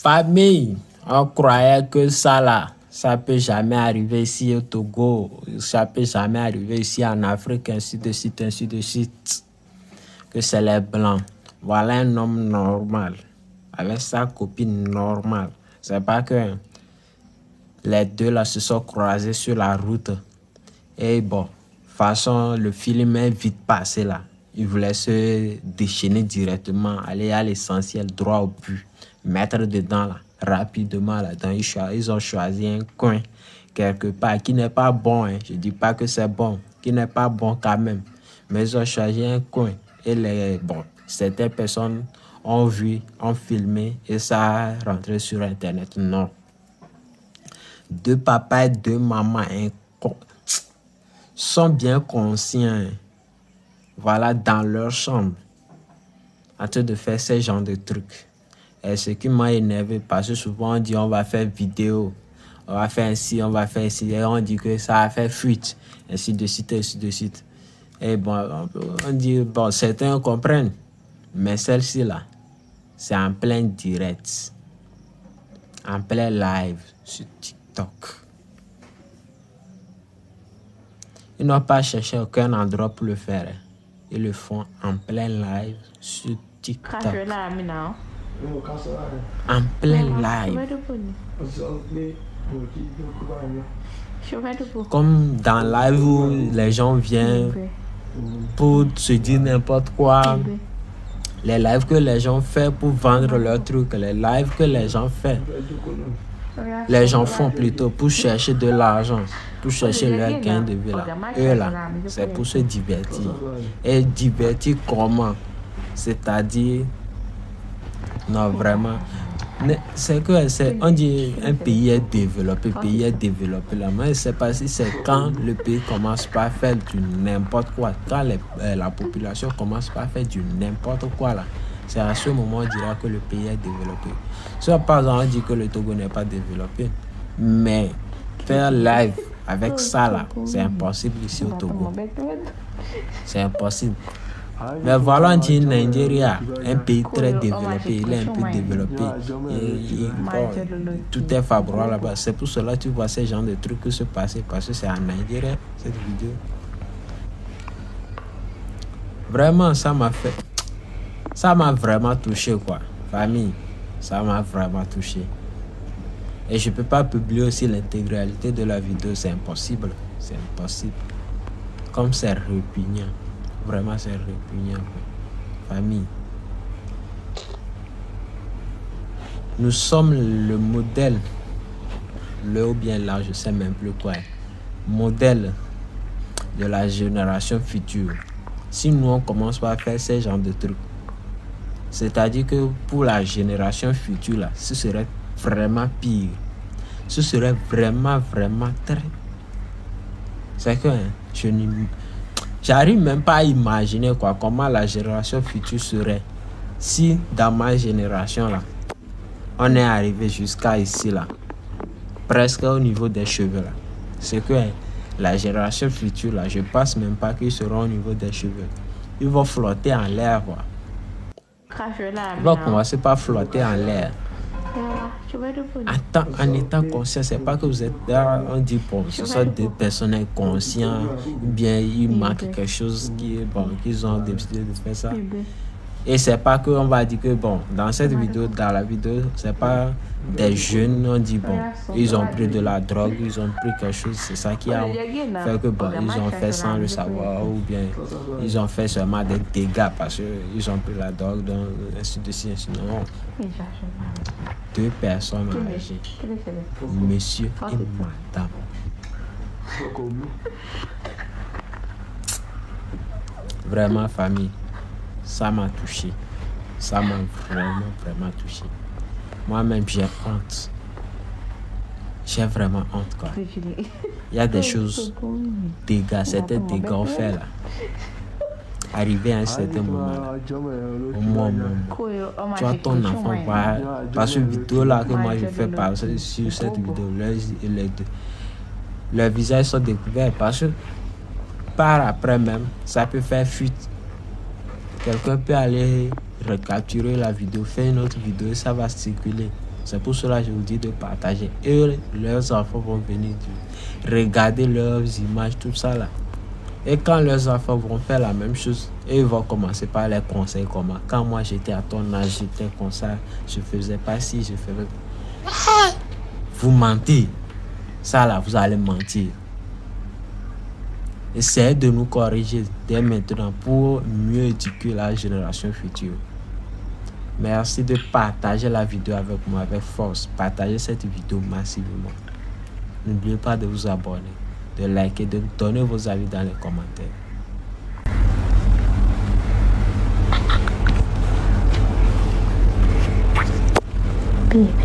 Famille, on croyait que ça là, ça peut jamais arriver ici au Togo, ça peut jamais arriver ici en Afrique, ainsi de suite, ainsi de suite. Que c'est les blancs. Voilà un homme normal, avec sa copine normale. C'est pas que les deux là se sont croisés sur la route. Et bon, de toute façon, le film est vite passé là. Ils voulaient se déchaîner directement, aller à l'essentiel, droit au but, mettre dedans là, rapidement là-dedans. Ils ont choisi un coin quelque part qui n'est pas bon. Hein. Je dis pas que c'est bon, qui n'est pas bon quand même. Mais ils ont choisi un coin. Et certaines personnes ont vu, ont filmé et ça a rentré sur Internet. Non. Deux papas et deux mamans sont bien conscients, voilà, dans leur chambre, en train de faire ce genre de trucs. Et ce qui m'a énervé, parce que souvent on dit on va faire vidéo, on va faire ainsi, on va faire ainsi, et on dit que ça va faire fuite, ainsi de suite, ainsi de suite. Et bon, on dit, bon, certains comprennent, mais celle-ci là, c'est en plein direct, en plein live sur TikTok. Ils n'ont pas cherché aucun endroit pour le faire. Ils le font en plein live sur TikTok. En plein live. Comme dans live où les gens viennent pour se dire n'importe quoi. Les lives que les gens font pour vendre leurs trucs. Les lives que les gens font. Les gens font plutôt pour chercher de l'argent, pour chercher leur gain de vie là. Eux là, c'est pour se divertir. Et divertir comment? C'est-à-dire, non vraiment, c'est que on dit un pays est développé là. Mais je ne sais pas si c'est quand le pays commence pas à faire du n'importe quoi, quand la population commence pas à faire du n'importe quoi là. C'est à ce moment on dira que le pays est développé. Soit par exemple on dit que le Togo n'est pas développé, mais faire live avec ça là, c'est impossible ici au Togo. C'est impossible. Mais voilà, on dit Nigeria, un pays très développé, il est un peu développé. Tout est favorable là-bas. C'est pour cela que tu vois ce genre de trucs se passer, parce que c'est en Nigeria, cette vidéo. Vraiment, ça m'a vraiment touché, quoi. Famille, ça m'a vraiment touché. Et je ne peux pas publier aussi l'intégralité de la vidéo, c'est impossible. C'est impossible. Comme c'est répugnant. Vraiment, c'est répugnant, quoi. Famille. Nous sommes le modèle, le ou bien là, je ne sais même plus quoi. Modèle de la génération future. Si nous, on commence pas à faire ce genre de trucs, c'est-à-dire que pour la génération future, là, ce serait vraiment pire. Ce serait vraiment, vraiment très... C'est que j'arrive même pas à imaginer quoi, comment la génération future serait si dans ma génération, là, on est arrivé jusqu'à ici, là, presque au niveau des cheveux, là. C'est que la génération future, là, je pense même pas qu'ils seront au niveau des cheveux. Ils vont flotter en l'air, quoi. Ils vont commencer par flotter en l'air. En étant conscient, c'est pas que vous êtes là, on dit bon, ce sont des personnes inconscientes, bien il manque quelque chose qu'ils ont décidé de faire ça. Et c'est pas qu'on va dire que bon, dans cette vidéo, dans la vidéo, c'est pas des jeunes, on dit bon, ils ont pris de la drogue, ils ont pris quelque chose, c'est ça qui a fait que bon, ils ont fait sans le savoir, ou bien ils ont fait seulement des dégâts parce qu'ils ont pris la drogue, donc ainsi de suite, non. Deux personnes âgées, monsieur et madame. Vraiment, famille, ça m'a touché. Ça m'a vraiment, vraiment touché. Moi-même, j'ai honte. J'ai vraiment honte, quoi. Il y a des choses, certains dégâts ont fait là. Arrivé à un certain moment, tu vois ton enfant voir, parce que vidéo là que moi je fais passer sur cette vidéo, leurs visages sont découverts parce que par après même, ça peut faire fuite. Quelqu'un peut aller recapturer la vidéo, faire une autre vidéo et ça va circuler. C'est pour cela que je vous dis de partager. Et leurs enfants vont venir regarder leurs images, tout ça là. Et quand leurs enfants vont faire la même chose, ils vont commencer par les conseils comment. Quand moi j'étais à ton âge, j'étais comme ça, je faisais pas ci, je faisais... Vous mentez. Ça là, vous allez mentir. Essayez de nous corriger dès maintenant pour mieux éduquer la génération future. Merci de partager la vidéo avec moi avec force. Partagez cette vidéo massivement. N'oubliez pas de vous abonner, de liker, de donner vos avis dans les commentaires. Baby.